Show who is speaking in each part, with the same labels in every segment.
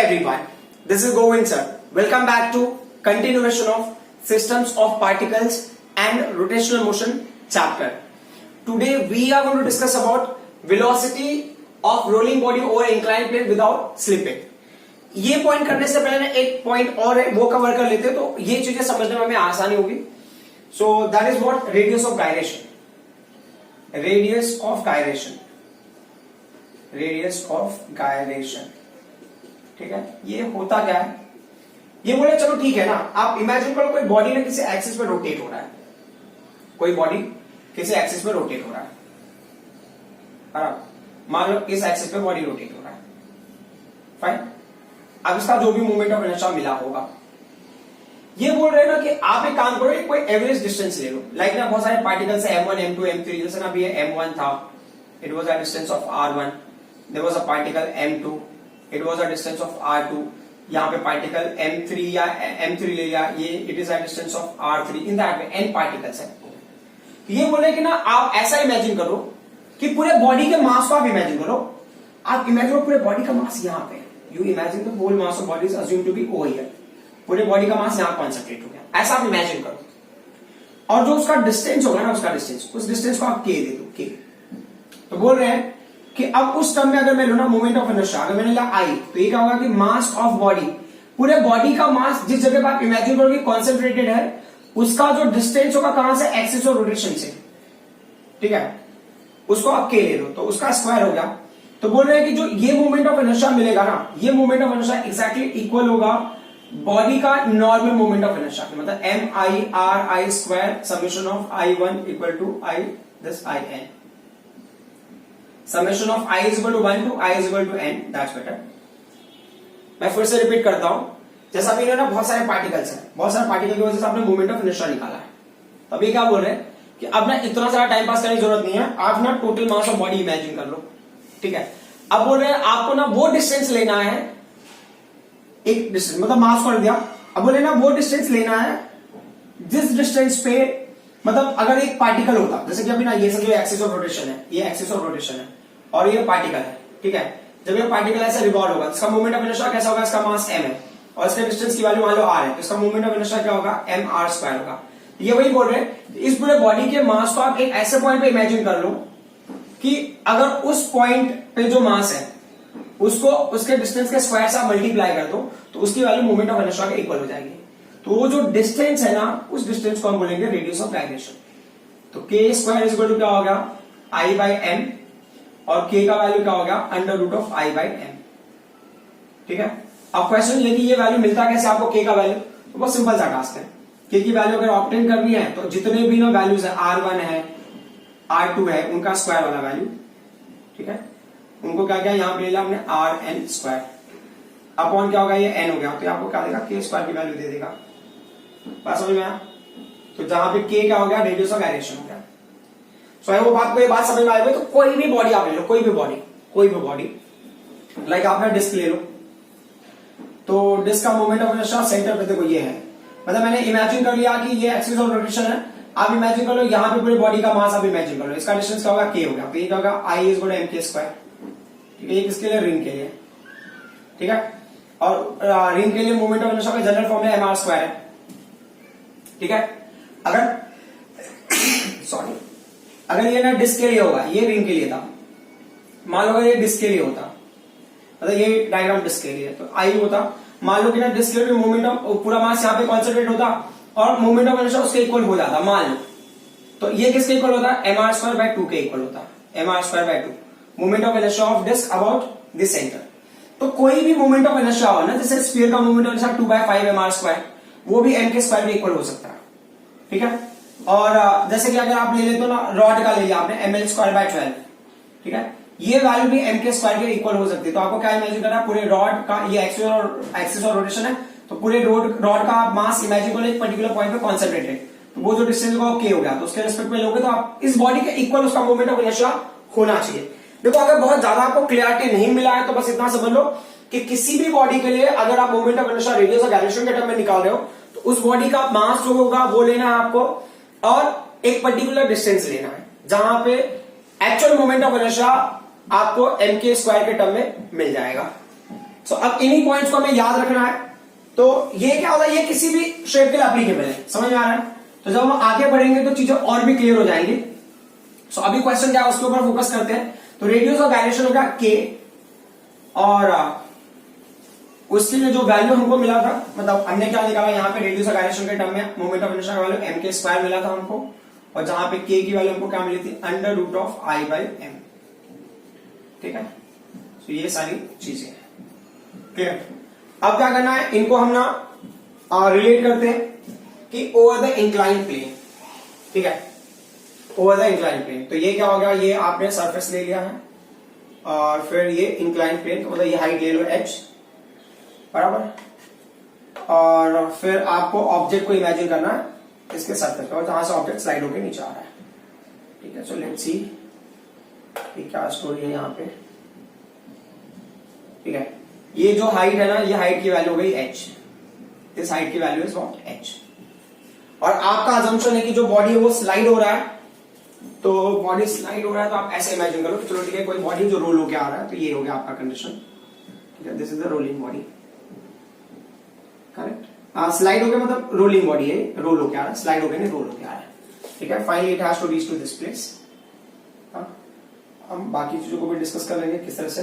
Speaker 1: everyone, this is Govind sir. Welcome back to continuation of systems of particles and rotational motion chapter. Today we are going to discuss about velocity of rolling body over inclined plane without slipping. ये point करने से पहले एक point और है वो cover कर लेते हैं तो ये चीजें समझने में हमें आसानी होगी. So that is what radius of gyration. Radius of gyration, radius of gyration. ठीक है, ये होता क्या है? ये बोले चलो ठीक है ना, आप इमेजिन करो कोई बॉडी ना किसी एक्सिस पे रोटेट हो रहा है. कोई बॉडी किसी एक्सिस पे रोटेट हो रहा है. मान लो इस एक्सिस पे बॉडी रोटेट हो रहा है. फाइन. अब इसका जो भी मूवमेंट ऑफ इनर्शिया मिला होगा, ये बोल रहे हैं ना कि आप एक काम करो, कोई एवरेज डिस्टेंस ले लो. लाइक ना बहुत सारे पार्टिकल्स है M1, M2, M3. जैसे ना अभी M1 था, it was a distance of R1. There was a particle M2, it was a distance of R2. यहाँ पे पार्टिकल M3 या M3 ले लिया, ये it is a distance of R3. In that way n particles है. तो ये बोल रहे कि ना आप ऐसा इमेजिन करो कि पूरे बॉडी के मास को आप इमेजिन करो. आप इमेजिन करो पूरे बॉडी का मास यहाँ पे. You imagine the whole mass of body is assume to be over here. पूरे बॉडी का मास यहाँ कॉन्सेंट्रेट हो गया. ऐसा आप इमेजिन करो. और जो उसका डिस्टेंस होगा ना, उसका डिस्टेंस, उस डिस्टेंस को आप k दे दो. k. तो बोल रहे हैं कि अब उस टर्म में अगर मैं लू ना मोमेंट ऑफ इनर्शिया, अगर मैंने लिया I, तो ये क्या होगा कि मास ऑफ बॉडी, पूरे बॉडी का मास जिस जगह पर आप इमेजिन करोगे कॉन्सेंट्रेटेड है, उसका जो डिस्टेंस होगा कहां से, एक्सिस और रोटेशन से. ठीक है, उसको आप k ले लो तो उसका स्क्वायर हो गया. तो बोल रहे हैं कि जो ये मोमेंट ऑफ इनर्शिया मिलेगा ना, ये moment of inertia exactly equal होगा बॉडी का नॉर्मल मोमेंट ऑफ इनर्शिया. मतलब MI/RI square summation of I1 equal to I this IN. Summation of I is equal to 1 to I is equal to N. That's better. मैं फिर से repeat करता हूं. जैसा अभी ना बहुत सारे पार्टिकल्स हैं, बहुत सारे पार्टिकल की वजह से आपने मोमेंट ऑफ इनर्शिया निकाला है. तो अभी क्या बोल रहे हैं कि अब ना इतना सारा टाइम पास करने की जरूरत नहीं है. आप ना total mass of body imagine कर लो. ठीक है, अब बोल रहे हैं आपको ना वो डिस्टेंस लेना है, एक डिस्टेंस मतलब मास कर दिया. अब बोले ना वो डिस्टेंस लेना है जिस डिस्टेंस पे, मतलब अगर एक पार्टिकल होता, जैसे कि अभी ना ये सब जो एक्सिस ऑफ रोटेशन है, ये एक्सिस ऑफ रोटेशन है और ये पार्टिकल है. ठीक है, जब ये पार्टिकल ऐसे रिवॉल्व होगा, इसका मोमेंट ऑफ इनर्शिया कैसा होगा, इसका मास m है और इसके डिस्टेंस की वैल्यू मान लो r है, तो इसका मोमेंट ऑफ इनर्शिया क्या होगा, mr² होगा. ये वही बोल रहे हैं, इस पूरे बॉडी के मास को आप एक ऐसे पॉइंट पे इमेजिन कर लो कि अगर उस पॉइंट पे जो मास है उसको उसके डिस्टेंस के स्क्वायर से आप मल्टीप्लाई कर दो तो उसकी वैल्यू मोमेंट ऑफ इनर्शिया के इक्वल हो जाएगी. तो वो जो डिस्टेंस है ना, उस डिस्टेंस को हम बोलेंगे रेडियस ऑफ गायरेशन. तो k square is equal to क्या हो गया, I/m, और k का वैल्यू क्या हो गया, √I/m. ठीक है, अब क्वेश्चन ये कि ये वैल्यू मिलता कैसे आपको k का वैल्यू. तो बहुत सिंपल सा टास्क है. k की वैल्यू अगर ऑब्टेन करनी है तो जितने भी ना वैल्यूज है, R1 है, R2 है, उनका स्क्वायर वाला वैल्यू. ठीक है, उनको क्या क्या यहां पे ले लिया हमने, RN स्क्वायर अपॉन क्या होगा, ये n हो गया. तो आपको क्या देगा, k स्क्वायर की वैल्यू दे देगा. बात समझ में आया. तो जहां पे k क्या हो गया, रेडियस ऑफ गायरेशन हो गया. सो वो बात को, ये बात समझ में आई. तो कोई भी बॉडी आप ले लो, कोई भी बॉडी लाइक आपने डिस्क ले लो. तो डिस्क का मोमेंट ऑफ इनर्शिया सेंटर पे देखो ये है, मतलब मैंने इमेजिन कर लिया कि ये एक्सिस ऑफ रोटेशन है. आप इमेजिन कर लो यहाँ पे पूरे बॉडी का मास आप इमेजिन कर लो, इसका डिस्टेंस क्या होगा, k होगा. तो ये क्या होगा, I is equal to mk². ठीक है, ये किसके लिए, रिंग के लिए. ठीक है, और रिंग के लिए मोमेंट ऑफ इनर्शिया का जनरल फॉर्मूला mr² है. ठीक है, अगर सॉरी अगर ये ना डिस्क के लिए होगा, ये रिंग के लिए था, मान लो अगर ये डिस्क के लिए होता, मतलब ये डायग्राम डिस्क के लिए, तो I होता. मान लो कि ना डिस्क के लिए मोमेंट ऑफ पूरा मास यहाँ पे कॉन्सेंट्रेट होता और मोमेंट ऑफ इनर्शिया उसके इक्वल हो जाता, मान लो. तो ये किसके इक्वल होता, mr²/2 के इक्वल होता. mr²/2 moment of inertia of disc about this centre. तो कोई भी मोमेंट ऑफ इनर्शिया हो ना, जैसे स्फीयर का मोमेंट ऑफ इनर्शिया 2/5 mr², वो भी m के स्क्वायर के इक्वल हो सकता है. ठीक है, और जैसे कि अगर आप ले लेते हो ना, रॉड का ले लिया आपने, ml²/12. ठीक है, ये वैल्यू भी m के स्क्वायर के इक्वल हो सकती है. तो आपको क्या इमेजिन करना है, पूरे रॉड का, ये एक्सिस और रोटेशन है, तो पूरे रॉड का मास इमेजिन करो एक पर्टिकुलर पॉइंट पे कॉन्सेंट्रेटेड. तो वो जो डिस्टेंस होगा k हो गया, तो उसके रिस्पेक्ट में लोगे तो आप इस बॉडी के इक्वल उसका मोमेंट ऑफ इनर्शिया होना चाहिए. देखो अगर बहुत ज्यादा आपको क्लियरिटी नहीं मिला है तो बस इतना समझ लो कि किसी भी बॉडी के लिए अगर आप moment of inertia radius of gyration के टर्म में निकाल रहे हो, तो उस बॉडी का मास जो होगा वो लेना है आपको और एक पर्टिकुलर डिस्टेंस लेना है जहां पे एक्चुअल मोमेंट ऑफ इनर्शिया आपको m के स्क्वायर के टर्म में मिल जाएगा. सो अब इन्हीं पॉइंट्स को हमें याद रखना है। तो ये क्या होता है, ये किसी भी शेप के लिए एप्लीकेबल है, समझ में आ रहा है। तो जब हम आगे बढ़ेंगे तो चीजें और भी क्लियर हो जाएंगी। सो अभी क्वेश्चन क्या है उसके ऊपर फोकस करते हैं। तो रेडियस ऑफ गायरेशन होगा के, और उसके लिए जो वैल्यू हमको मिला था, मतलब हमने क्या निकाला यहाँ पे रेडियस ऑफ गायरेशन के टर्म में मोमेंट ऑफ इनर्शिया का वैल्यू एम के स्क्वायर मिला था हमको, और जहां पे के की वैल्यू हमको क्या मिली थी, under root of I by M. ठीक है, तो ये सारी चीजें हैं, क्लियर। अब क्या करना है, इनको हम ना रिलेट करते हैं कि ओवर द इंक्लाइन प्लेन। ठीक है, ओवर द इंक्लाइन प्लेन, तो ये क्या हो गया, ये आपने सरफेस ले लिया है और फिर ये इंक्लाइन प्लेन, तो मतलब ये हाइट ले लो h बराबर, और फिर आपको ऑब्जेक्ट को इमेजिन करना है इसके सरफेस पे, और जहां से ऑब्जेक्ट स्लाइड होकर नीचे आ रहा है। ठीक है, सो लेट्स सी क्या स्टोरी है यहाँ पे। ठीक है, ये जो हाइट है ना, ये हाइट की वैल्यू हो गई h, इस हाइट की वैल्यू इज व्हाट h, और आपका अजम्पशन है कि जो बॉडी है वो स्लाइड हो रहा है, तो बॉडी स्लाइड हो रहा है तो आप ऐसे इमेजिन करो कि चलो ठीक है, कोई बॉडी जो रोल होके आ रहा है, तो ये हो गया आपका कंडीशन। ठीक है, this is the rolling body, correct. Slide हो गया मतलब रोलिंग बॉडी है, रोल होके आ रहा है, स्लाइड हो गया नहीं, रोल होके आ रहा है। ठीक है, finally it has to reach to this place. हम बाकी चीजों को भी डिस्कस कर लेंगे किस तरह से।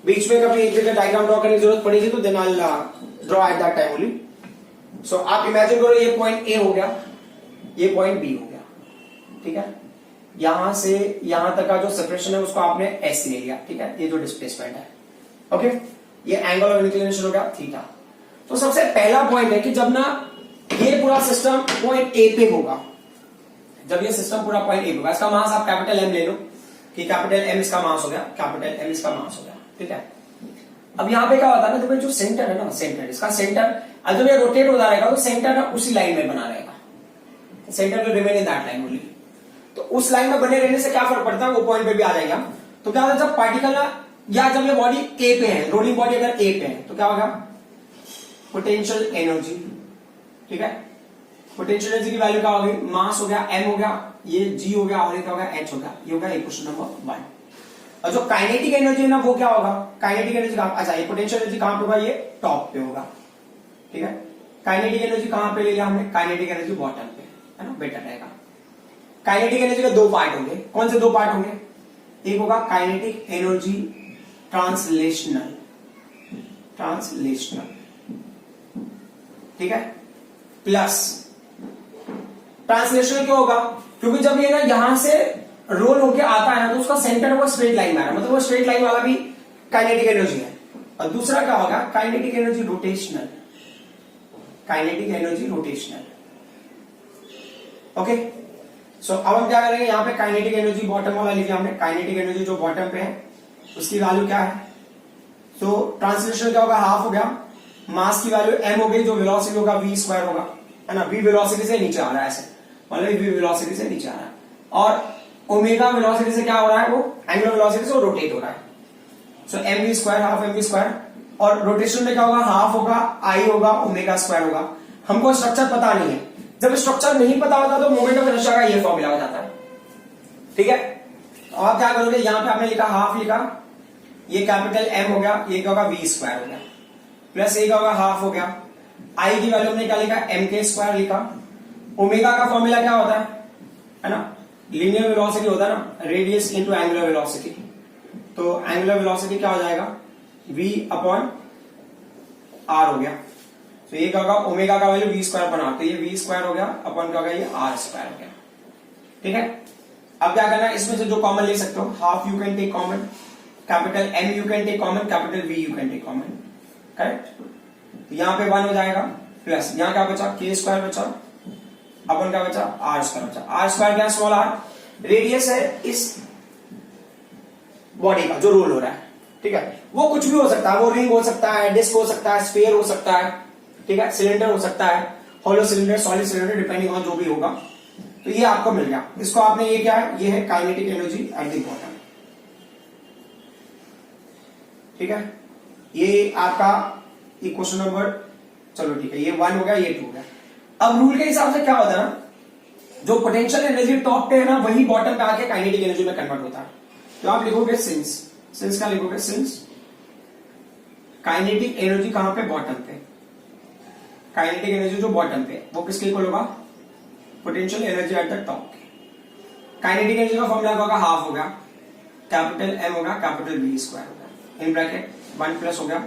Speaker 1: बीच में कभी एक जगह डायग्राम ड्रॉ करने की जरूरत पड़ेगी तो then I will draw at that time only. So आप इमेजिन करो ये पॉइंट ए हो गया, ये पॉइंट बी हो गया। ठीक है, यहां से यहां तक का जो सेपरेशन है उसको आपने एस ले लिया। ठीक है, ये जो डिस्प्लेसमेंट है, ओके, ये एंगल ऑफ इंक्लिनेशन हो गया थीटा। तो सबसे पहला पॉइंट है कि जब ना ये पूरा सिस्टम पॉइंट ए पे होगा, जब ये सिस्टम पूरा पॉइंट ए पे होगा, इसका मास आप कैपिटल एम ले लो कि कैपिटल एम इसका मास हो गया, कैपिटल एम इसका मास हो गया। ठीक है, अब यहां पे क्या होता है ना, जब जो सेंटर है ना, सेंटर, इसका सेंटर, अब जब ये रोटेट होता रहेगा तो सेंटर ना उसी लाइन में बना रहेगा, centre will remain in that line only. तो उस लाइन में बने रहने से क्या फर्क पड़ता है, वो पॉइंट पे भी आ जाएगा। तो क्या होता है, जब पार्टिकल ना, या जब ये बॉडी ए पे है, रोलिंग बॉडी अगर ए पे है, तो क्या होगा, पोटेंशियल एनर्जी। ठीक है, पोटेंशियल एनर्जी की वैल्यू क्या होगी, मास हो गया एम हो गया, ये जी हो गया, और ये क्या होगा, एच हो गया। ये होगा इक्वेशन नंबर 1। और जो काइनेटिक एनर्जी है ना, वो क्या होगा, काइनेटिक एनर्जी कहां, अच्छा, ये पोटेंशियल एनर्जी कहां पे होगा, ये टॉप पे होगा। ठीक है, काइनेटिक एनर्जी कहां पे ले लिया हमने, काइनेटिक एनर्जी बॉटम पे, है ना, बेटर रहेगा। काइनेटिक एनर्जी के दो पार्ट होंगे, कौन से दो पार्ट होंगे, एक होगा काइनेटिक एनर्जी ट्रांसलेशनल, ठीक है, प्लस ट्रांसलेशनल क्यों होगा, क्योंकि जब ये ना यहां से रोल होके आता है ना, तो उसका सेंटर वो स्ट्रेट लाइन में आ रहा है, मतलब वो स्ट्रेट लाइन वाला भी काइनेटिक एनर्जी है। और दूसरा क्या होगा, kinetic energy rotational, kinetic energy rotational. Okay, so अब हम क्या करेंगे, यहां पे काइनेटिक एनर्जी बॉटम वाला लिख लिया हमने, काइनेटिक एनर्जी जो बॉटम पे है उसकी वैल्यू क्या है, तो ट्रांसलेशन क्या होगा, हाफ हो गया, मास की वैल्यू एम हो गई, जो वेलोसिटी होगा वी स्क्वायर होगा, है ना, वी वेलोसिटी से नीचे आ रहा है, ऐसे मतलब वी वेलोसिटी से नीचे आ रहा है, और ओमेगा वेलोसिटी से क्या हो रहा है, वो एंगुलर वेलोसिटी से रोटेट हो रहा है। So M V square, half M V square, और रोटेशन में क्या होगा, हाफ होगा, आई होगा, ओमेगा स्क्वायर होगा। हमको स्ट्रक्चर पता नहीं है, जब स्ट्रक्चर नहीं पता होता तो मोमेंट ऑफ इनर्शिया का ये फॉर्मूला हो जाता है। ठीक है, तो आप क्या करोगे, यहां पे आपने लिखा हाफ लिखा, ये कैपिटल एम हो गया, ये क्या होगा, वी स्क्वायर हो गया, प्लस ये क्या होगा, हाफ हो गया, आई की वैल्यू हमने क्या लिखा, एम के स्क्वायर लिखा। ओमेगा का फॉर्मूला क्या होता है ना, लीनियर वेलोसिटी होता है ना, रेडियस इनटू एंगुलर वेलोसिटी, तो एंगुलर वेलोसिटी क्या हो जाएगा, v अपॉन r हो गया। तो ये क्या होगा, ओमेगा का वैल्यू v स्क्वायर बना, तो ये v स्क्वायर हो गया अपॉन क्या होगा, ये r स्क्वायर हो गया। ठीक है, अब क्या करना है, इसमें से जो कॉमन ले सकते हो, half you can take common, capital M you can take common, capital V you can take common, correct. तो यहां पे 1 हो जाएगा, प्लस यहां क्या बचा, k स्क्वायर बचा, अपन क्या बचा, r स्क्वायर बचा। r स्क्वायर क्या, स्मॉल r, रेडियस है इस बॉडी का जो रोल हो रहा है। ठीक है, वो कुछ भी हो सकता है, वो रिंग हो सकता है, डिस्क हो सकता है, स्फीयर हो सकता है, ठीक है, सिलेंडर हो सकता है, hollow cylinder, solid cylinder, depending on जो भी होगा। तो ये आपको मिल गया, इसको आपने, ये क्या है, ये है kinetic energy at the bottom. ठीक है, ये आपका इक्वेशन नंबर, चलो ठीक है, ये 1 हो गया, ये 2 हो गया। अब रूल के हिसाब से क्या होता है ना, जो पोटेंशियल एनर्जी टॉप पे है ना, वही बॉटम पे आके काइनेटिक एनर्जी में कन्वर्ट होता है। तो आप लिखोगे सिंस, सिंस क्या लिखोगे, सिंस काइनेटिक एनर्जी कहां पे, बॉटम पे। काइनेटिक एनर्जी जो बॉटम पे, वो किसके इक्वल होगा, potential energy at the top. Kinetic energy का फॉर्मूला होगा हाफ हो गया कैपिटल एम होगा कैपिटल वी स्क्वायर होगा इन ब्रैकेट 1 प्लस हो गया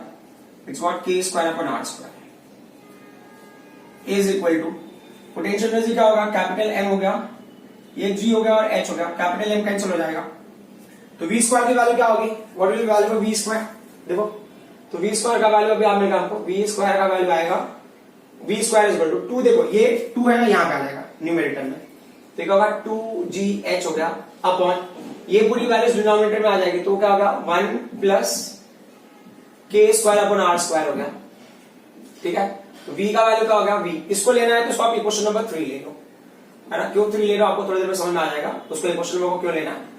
Speaker 1: it's what K square upon R square is equal to potential energy क्या होगा, कैपिटल एम हो गया, ये जी हो गया और एच हो गया, कैपिटल एम कैंसिल हो जाएगा, तो वी स्क्वायर की वैल्यू क्या होगी, what will be value for V square. देखो तो वी स्क्वायर का वैल्यू अभी आपने कहा हमको, वी स्क्वायर का वैल्यू आएगा V square is equal to 2, देखो ये 2 है ना, यहां पे आ जाएगा न्यूमेरेटर में, तो क्या होगा 2gh हो गया अपॉन ये पूरी वैल्यूज डिनोमिनेटर में आ जाएगी, तो क्या होगा 1 plus K square upon R square हो गया। ठीक है, तो v का वैल्यू क्या होगा v, इसको लेना है तो इसको आप इक्वेशन नंबर 3 ले लो, है ना, क्यों 3 ले लो आपको थोड़ी देर में समझ में आ जाएगा, उसको इक्वेशन नंबर को क्यों लेना है।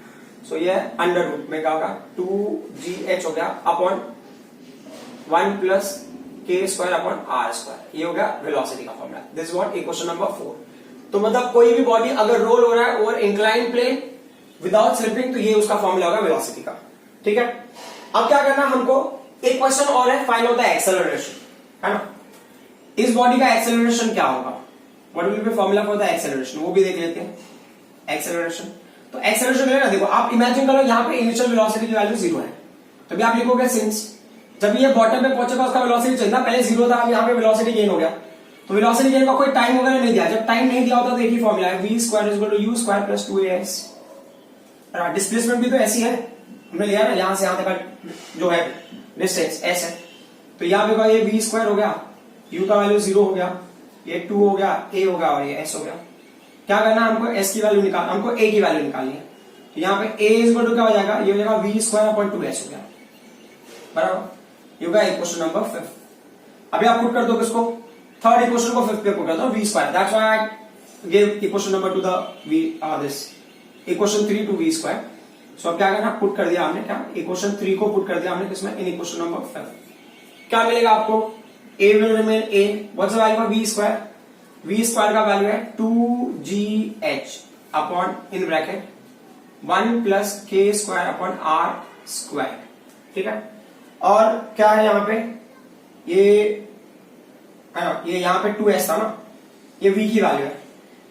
Speaker 1: सो ये अंडर रूट में क्या होगा 2gh हो गया upon 1 plus K square upon R square, ये हो गया वेलोसिटी का formula. This is what equation number 4। तो मतलब कोई भी बॉडी अगर रोल हो रहा है over incline plane without slipping, तो ये उसका फॉर्मूला होगा वेलोसिटी का। ठीक है, अब क्या करना हमको, एक क्वेश्चन और है, फाइंड आउट द एक्सेलरेशन, है ना, इस बॉडी का एक्सेलरेशन क्या होगा, what will B formula for the acceleration, वो भी देख लेते हैं। एक्सेलरेशन, तो एक्सेलरेशन लेना, देखो आप इमेजिन करो यहां पे इनिशियल वेलोसिटी की वैल्यू 0 है, तो भी आप लिखोगे सिंस जब ये बॉटम पे पहुंचेगा उसका वेलोसिटी चलना पहले 0 था, अब यहां पे वेलोसिटी गेन हो गया, तो वेलोसिटी गेन का कोई टाइम वगैरह नहीं दिया, जब टाइम नहीं दिया होता तो एक ही फॉर्मूला है v square is equal to u square plus 2as। Displacement भी तो ऐसी है, हमने लिया ना यहां से यहां तक का जो है डिस्टेंस s है, तो यहां पे ये v स्क्वायर हो गया, u का वैल्यू 0 हो गया, ये 2 हो गया, a हो गया और ये s हो गया। क्या करना है हमको, s की वैल्यू निकाल, हमको a की वैल्यू निकालनी है, तो यहाँ पे a इज इक्वल टू क्या हो जाएगा, ये हो जाएगा v स्क्वायर अपॉन 2s हो गया, बराबर, ये होगा इक्वेशन नंबर 5। अभी आप पुट कर दो किसको, थर्ड इक्वेशन को 5th पे पुट कर दो v square, that's why I give equation number two the v this equation 3 to v square. So अब क्या करना, पुट कर दिया हमने, क्या इक्वेशन 3 को पुट कर दिया हमने किसमें, इन इक्वेशन नंबर 5। क्या मिलेगा आपको, a will remain a, what's the value for v square, v square का वैल्यू है 2gh अपॉन इन bracket 1 plus K square upon R square. ठीक है, और क्या है यहाँ पे, ये यहाँ पे 2s था ना, ये v की वैल्यू है,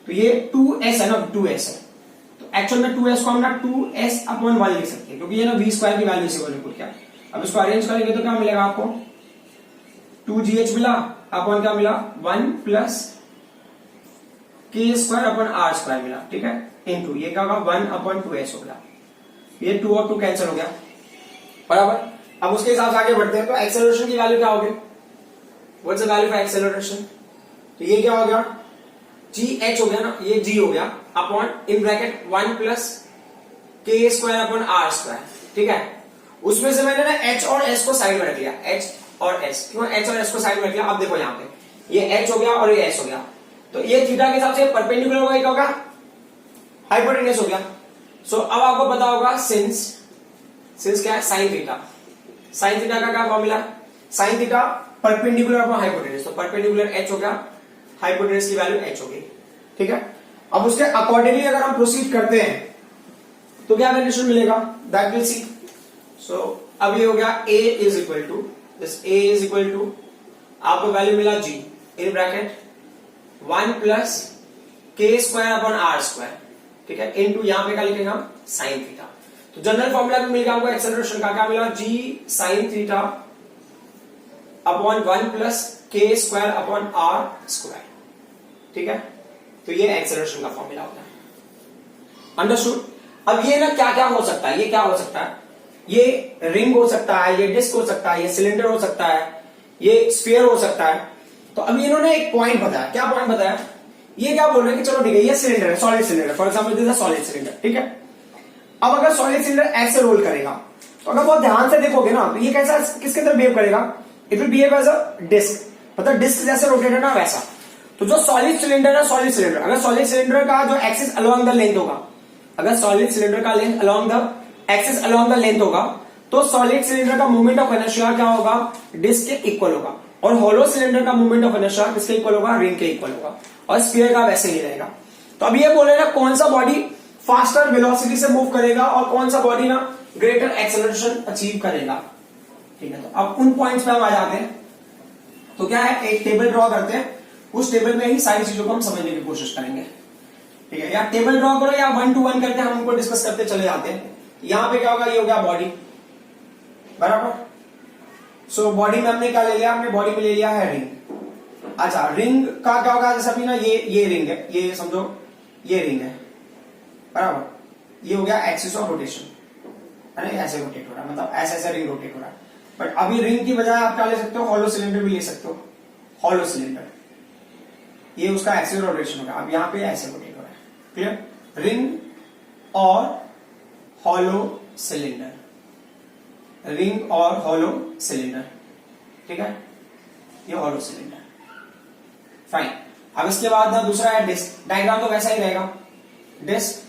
Speaker 1: तो ये 2s है ना, 2s है, तो एक्चुअल में 2s को हम ना 2s अपॉन 1 लिख सकते हैं, क्योंकि ये ना v स्क्वायर की वैल्यू से पुट किया। अब इसको अरेंज करेंगे तो क्या मिलेगा आपको, 2gh मिला अपॉन क्या मिला 1 plus K square upon R square मिला। ठीक है, इनटू ये क्या होगा 1 अपॉन 2s हो गया, ये 2 और 2 कैंसिल हो गया, बराबर। अब उसके हिसाब से आगे बढ़ते हैं, तो एक्सेलरेशन की वैल्यू क्या होगी, what's the value for acceleration, तो ये क्या हो गया gh हो गया ना, ये g हो गया अपॉन इन bracket 1 plus K square upon R square. ठीक है, उसमें से मैंने ना h और s को साइड में रख लिया, h और s, क्यों h और s को साइड में रख लिया, अब देखो यहाँ पे ये h हो गया और ये s हो गया, तो ये थीटा के हिसाब से परपेंडिकुलर होगा, क्या होगा हाइपोटेन्यूस हो गया। सो अब आपको पता होगा सिंस क्या है, साइन थीटा, साइन थीटा का क्या formula, sine theta perpendicular upon hypotenuse, तो परपेंडिकुलर h हो गया, हाइपोटेन्यूस की वैल्यू h होगी। ठीक है, अब उसके अकॉर्डिंगली अगर हम प्रोसीड करते हैं तो क्या कंडीशन मिलेगा, दैट विल सी। सो अब ये हो गया a is equal to this, a is equal to आपको वैल्यू मिला g in bracket 1 plus K square upon R square. ठीक है, इनटू यहां पे क्या लिखेगा साइन थीटा, तो जनरल फॉर्मूला भी मिल गया हमको एक्सेलरेशन का, क्या मिला g sine theta upon 1 plus K square upon R square. ठीक है, तो ये एक्सेलरेशन का फॉर्मूला होता है, अंडरस्टूड। अब ये ना क्या क्या हो सकता है, ये क्या हो सकता है, ये रिंग हो सकता है, ये डिस्क हो सकता है, ये सिलेंडर हो सकता है, ये स्फीयर हो सकता है। तो अभी इन्होंने एक पॉइंट बताया, क्या पॉइंट बताया, ये क्या बोल रहे हैं कि चलो ठीक है ये सिलेंडर है, solid cylinder, for example this is solid cylinder. ठीक है, अब अगर सॉलिड सिलेंडर ऐसे रोल करेगा, तो अगर बहुत ध्यान से देखोगे ना, तो ये कैसा किसके अंदर बिहेव करेगा, it will behave as a disc, मतलब डिस्क जैसे रोटेट है ना वैसा। तो जो सॉलिड सिलेंडर है, सॉलिड सिलेंडर, अगर सॉलिड सिलेंडर का जो एक्सिस अलोंग द लेंथ होगा, अगर सॉलिड सिलेंडर का length along the axis along the length होगा, तो सॉलिड सिलेंडर का मूवमेंट ऑफ इनर्शिया क्या होगा, डिस्क के इक्वल होगा, और होलो सिलेंडर का मूवमेंट ऑफ इनर्शिया किसके इक्वल होगा, रिंग के इक्वल होगा, और स्फीयर का वैसे ही रहेगा। तो अब ये बोले ना कौन सा बॉडी फास्टर वेलोसिटी से मूव करेगा और कौन सा बॉडी ना ग्रेटर एक्सेलरेशन अचीव करेगा। ठीक है, तो अब उन पॉइंट्स पे हम आ जाते हैं। तो क्या है, एक टेबल ड्रॉ करते हैं, उस टेबल में ही सारी चीजों को हम समझने की कोशिश करेंगे। ठीक है, या टेबल ड्रॉ करो या 1 to 1 करके हम उनको डिस्कस करते चले जाते हैं। यहां पे क्या होगा, ये हो गया बॉडी, बराबर। सो बॉडी में हमने क्या ले लिया, हमने बॉडी में ले लिया है रिंग। अच्छा, रिंग का क्या होगा, जैसे अभी ना ये रिंग है, ये समझो ये रिंग है, बराबर। ये हो गया एक्सिस ऑफ रोटेशन, है ना, ऐसे रोटेट हो रहा है, मतलब ऐसे ऐसे रिंग रोटेट हो रहा है। बट अभी रिंग की बजाय आप क्या ले सकते हो, हॉलो सिलेंडर भी ले सकते हो, हॉलो सिलेंडर, ये उसका एक्सिस रोटेशन होगा। अब यहां पे ऐसे रोटेट हो रहा है, क्लियर। रिंग और हॉलो सिलेंडर, रिंग और हॉलो सिलेंडर, ठीक है, ये हॉलो सिलेंडर, फाइन। अब इसके बाद ना दूसरा है डिस्क। डायग्राम तो वैसा ही रहेगा, डिस्क,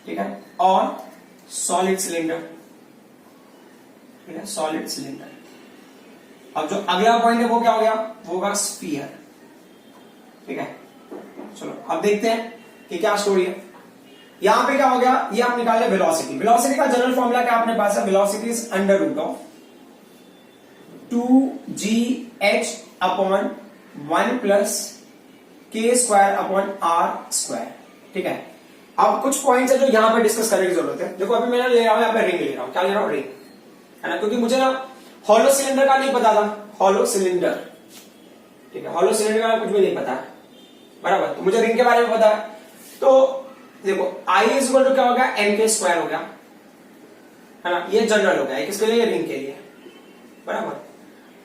Speaker 1: ठीक है, और सॉलिड सिलेंडर, ठीक है, सॉलिड सिलेंडर। अब जो अगला पॉइंट है वो क्या हो गया, वो होगा स्फीयर, ठीक है। चलो अब देखते हैं कि क्या स्टोरी है। यहां पे क्या हो गया, ये आप निकाल ले वेलोसिटी। वेलोसिटी का जनरल फॉर्मूला क्या अपने पास है, velocity is under root of 2gh upon 1 plus k square upon r square, ठीक है। अब कुछ पॉइंट्स है जो यहां पर डिस्कस करने की जरूरत है। देखो अभी मैंने ले रहा हूं, यहां पे रिंग ले रहा हूं, क्या ले रहा हूं, रिंग, है ना, क्योंकि मुझे ना हॉलो सिलेंडर का नहीं पता था, हॉलो सिलेंडर, ठीक है, हॉलो सिलेंडर का कुछ भी नहीं पता है, बराबर। तो मुझे रिंग के बारे में पता है। तो देखो I इज इक्वल टू क्या हो गया, एम के स्क्वायर हो गया, है ना, ये जनरल हो गया, किसके लिए, रिंग के लिए, बराबर।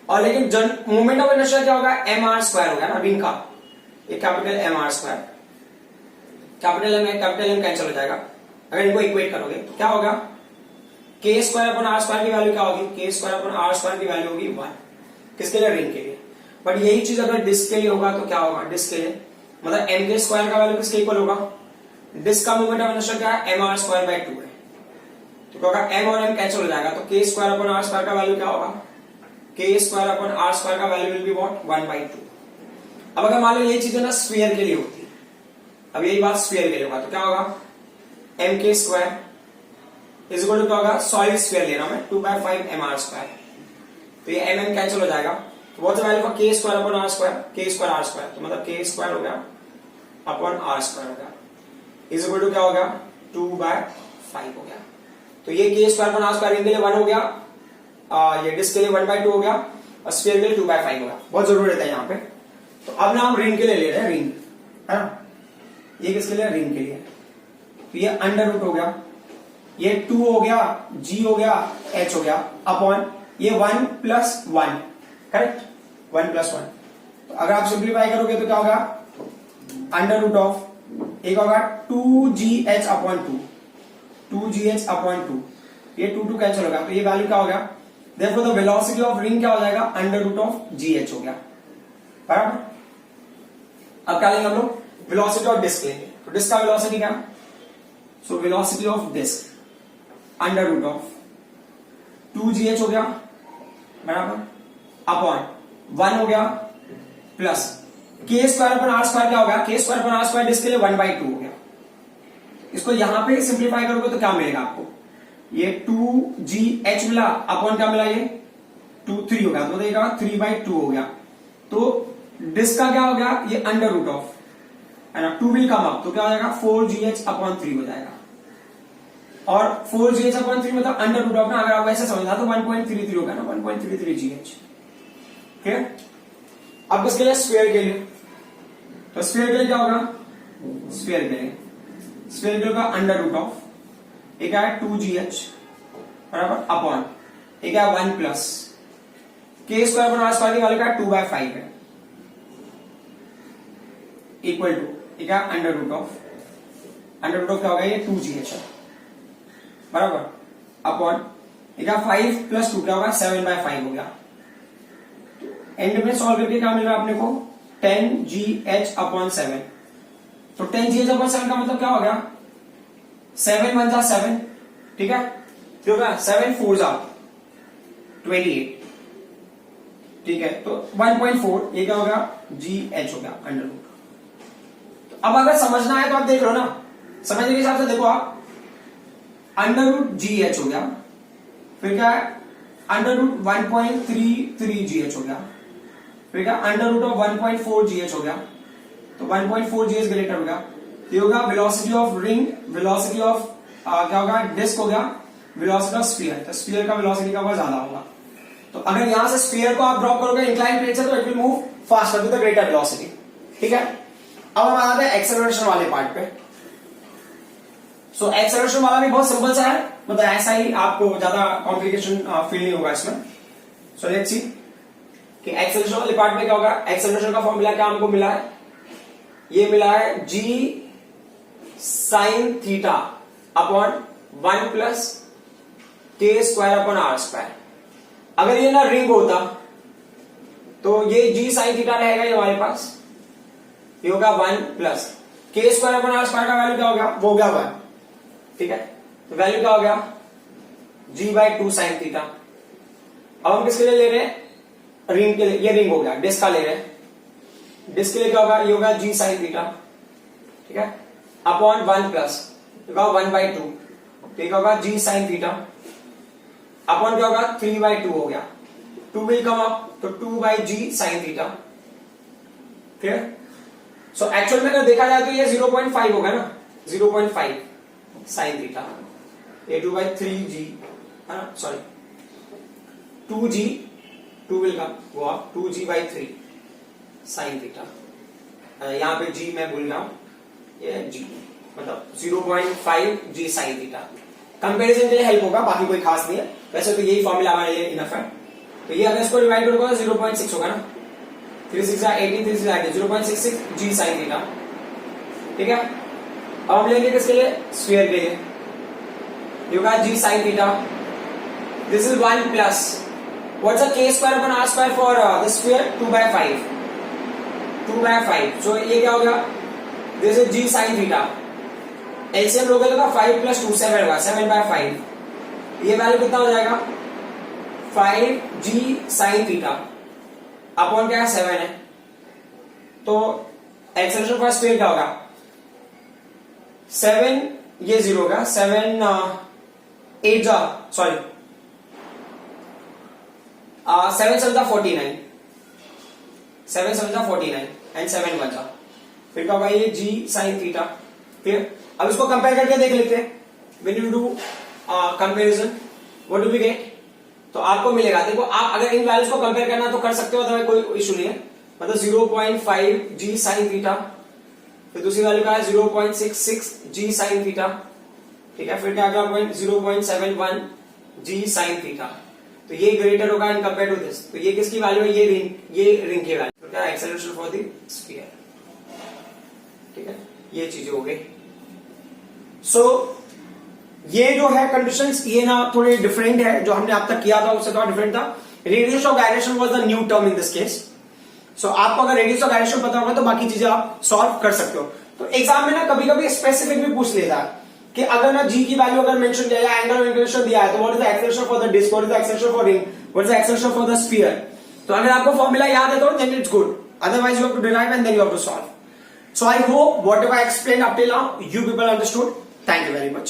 Speaker 1: और लेकिन मोमेंट ऑफ इनर्शिया क्या होगा, एम आर स्क्वायर हो गया ना रिंग का, ये capital M R square, capital M cancel हो जाएगा अगर इनको इक्वेट करोगे। तो क्या होगा, के स्क्वायर अपॉन आर स्क्वायर की वैल्यू क्या होगी, के स्क्वायर अपॉन आर स्क्वायर की वैल्यू होगी 1, किसके लिए, रिंग के लिए। बट यही चीज अगर डिस्क के लिए होगा तो क्या होगा, डिस्क के लिए मतलब एम के स्क्वायर का वैल्यू किसके इक्वल होगा, डिस्क का मोमेंट ऑफ इनर्शिया क्या है, एम आर स्क्वायर बाय 2 है। तो क्या होगा, एम और एम कैंसिल हो जाएगा, तो के स्क्वायर अपॉन आर स्क्वायर का वैल्यू क्या होगा, के स्क्वायर अपॉन आर स्क्वायर का वैल्यू विल बी व्हाट, 1/2। अब अगर मान लो ये चीजें ना स्फीयर के लिए होती, अब यही बात स्फीयर के लिए होगा, तो क्या होगा, एम के स्क्वायर इज इक्वल टू क्या होगा, सॉलिड स्फीयर ले रहा हूं मैं, 2/5 एम आर स्क्वायर, तो ये एम एम कैंसिल हो जाएगा। तो व्हाट्स द वैल्यू ऑफ के स्क्वायर अपॉन आर स्क्वायर, के स्क्वायर आर स्क्वायर, तो मतलब के स्क्वायर हो गया अपॉन आर स्क्वायर हो गया, इज इक्वल टू क्या हो गया, 2/5 हो गया। तो ये K square upon R square ring के लिए 1 हो गया, ये डिस्क के लिए 1/2 हो गया, और स्फीयर के लिए 2/5 हो गया। बहुत जरूरी रहता है यहाँ पे। तो अब ना हम रिंग के लिए ले रहे हैं, रिंग, है ना, ये किसके लिए, रिंग के लिए। तो ये अंडर रूट हो गया, ये 2 हो गया, g हो गया, h हो गया, अपॉन ये 1 प्लस 1, करेक्ट, 1 प्लस 1। तो अगर आप सिंप्लीफाई करोगे तो क्या होगा, अंडर रूट ऑफ एक होगा 2gh अपॉन 2, 2gh अपॉन 2, ये 2 कैंसिल होगा, तो ये वैल्यू क्या हो गया, therefore the velocity of ring क्या हो जाएगा, अंडर रूट ऑफ gh हो गया, बराबर। अब क्या लेंगे हम लोग, वेलोसिटी ऑफ डिस्क लेंगे। तो डिस्क का वेलोसिटी क्या, so velocity of disc under root of 2gh हो गया, बराबर, अपॉन 1 हो गया, plus K square upon R square क्या हो गया, K square upon R square disc के लिए 1/2 हो गया। इसको यहां पे सिंप्लीफाई करोगे तो क्या मिलेगा आपको, ये 2gh मिला, अपॉन क्या मिला, ये 3 हो गया, तो देखा 3/2 हो गया। तो डिस्क का क्या हो गया, ये अंडर रूट ऑफ, है ना, 2 विल कम अप, तो क्या हो जाएगा 4gh अपॉन 3 हो जाएगा। और 4gh अपॉन 3 मतलब अंडर रूट ऑफ ना, अगर आप ऐसे समझना तो 1.33 होगा ना, 1.33gh, ठीक। अब किसके लिए, स्फीयर के लिए। तो स्फीयर के लिए क्या होगा, स्फीयर के लिए होगा अंडर रूट ऑफ एक है 2gh, बराबर, अपॉन एक है 1 plus K square upon R square की वैल्यू क्या है, 2/5 है, इक्वल टू एक है अंडर रूट ऑफ क्या होगा, ये 2gh है, बराबर, अपॉन एक है 5 प्लस 2 क्या होगा, 7/5 हो गया। एंड में सॉल्व करके क्या मिल रहा है अपने को, 10gh अपॉन 7। तो 10gh अपॉन 7 का मतलब क्या हो गया, 7 1 जा 7, ठीक है, जो क्या 7 4 जा 28, ठीक है। तो 1.4 ये क्या होगा, gh हो गया अंडर रूट। अब अगर समझना है तो आप देख लो ना, समझने के हिसाब से देखो आप, अंडर रूट gh हो गया, फिर क्या है अंडर रूट 1.33 हो गया, ठीक है, अंडर रूट ऑफ 1.4 हो गया, तो 1.4 ग्रेटर हो गया, ये होगा velocity of ring, velocity of क्या होगा, डिस्क हो गया, वेलोसिटी ऑफ स्फीयर, तो स्फीयर का वेलोसिटी का होगा ज्यादा होगा। तो अगर यहां से स्फीयर को आप ड्रॉप करोगे इंक्लाइन प्लेन से तो it will move faster to the greater velocity, ठीक है। अब हम आते हैं एक्सेलरेशन वाले पार्ट पे। सो एक्सेलरेशन वाला भी बहुत सिंपल सा है, मतलब ऐसा ही, आपको ज्यादा कॉम्प्लिकेशन फील नहीं होगा इसमें। सो लेट्स सी कि एक्सेलरेशन वाले पार्ट में क्या होगा। एक्सेलरेशन का फॉर्मूला क्या हमको मिला है, ये मिला है g sin theta upon 1 plus k square upon r square. अगर ये ना रिंग होता तो ये g sin थीटा रहेगा ये हमारे पास, ये होगा 1 plus k square upon r square का वैल्यू क्या होगा, वो हो गया 1, ठीक है। तो वैल्यू क्या हो गया, g/2 sin थीटा। अब हम किसके लिए ले रहे हैं, रिंग के लिए, ये रिंग हो गया, डिस्क का ले रहे हैं, डिस्क के लिए क्या होगा, ये होगा g sin थीटा, ठीक है, अपॉन 1 प्लस 1/2, ठीक होगा g sin थीटा अपॉन क्या होगा 3/2 हो गया, 2 विल कम अप, तो 2/g sin थीटा, ठीक है। सो एक्चुअल में अगर देखा जाए तो ये 0.5 होगा ना, 0.5 sin थीटा, ये 2/3g, sorry 2g, 2 will come वो आप 2g/3 sin थीटा, यहां पे g मैं भूल रहा हूं, ये g मतलब 0.5g sin थीटा। कंपैरिजन के लिए हेल्प होगा, बाकी कोई खास नहीं है, वैसे तो यही फॉर्मूला हमारे लिए इनफ है। तो ये अगर इसको डिवाइड करोगे तो 0.6 होगा ना, 3 6 18, 3 6 18, 0.66 g sin थीटा, ठीक है। अब हम लेंगे किसके लिए, स्फीयर के लिए, ये होगा g sin theta, this is 1 plus what's the k square upon r square for the sphere, 2/5, 2/5, सो ये क्या हो गया, this is g sin theta, LCM लोगे तो 5 + 2 7 होगा, 7/5, ये वैल्यू कितना हो जाएगा, 5g sin थीटा अपॉन क्या है 7 है, तो एक्सेलरेशन फॉर स्फीयर क्या होगा, 7 ये 0 होगा, 7 8 जा सॉरी 7 7 49, 7 7 49 एंड 7 बचा, फिर क्या होगा ये g sin थीटा, क्लियर। अब इसको कंपेयर करके देख लेते हैं, when you do comparison what do we get, तो आपको मिलेगा, देखो आप अगर इन वैल्यूज को कंपेयर करना तो कर सकते हो, अदरवाइज कोई इशू नहीं है, मतलब 0.5 g sin थीटा, फिर दूसरी वैल्यू का है 0.66 g sin थीटा, ठीक है, फिर क्या आ गया 0.71 g sin थीटा, तो ये ग्रेटर होगा इन कंपेयर टू दिस, तो ये किसकी वैल्यू है, ये रिंग की वैल्यू, तो क्या एक्सेलरेशन फॉर द स्फीयर, ठीक है, ये चीजें हो गई। सो ये जो है कंडीशंस, ये ना थोड़े डिफरेंट है, जो हमने अब तक किया था उससे थोड़ा डिफरेंट था। Radius of gyration was the new term in this case. So आपको अगर रेडियस ऑफ गायरेशन पता होगा तो बाकी चीजें आप सॉल्व कर सकते हो। तो एग्जाम में ना कभी कभी स्पेसिफिक भी पूछ लेता है कि अगर ना जी की वैल्यू अगर मेंशन किया है, एंगल ऑफ इंक्लिनेशन दिया है, तो what is the acceleration for the disc, what is the acceleration for ring, what is the acceleration for the sphere. तो अगर आपको फॉर्मूला याद है तो then it's good, otherwise you have to derive and then you have to solve. So I hope whatever I explained up till now, you people understood. Thank you very much.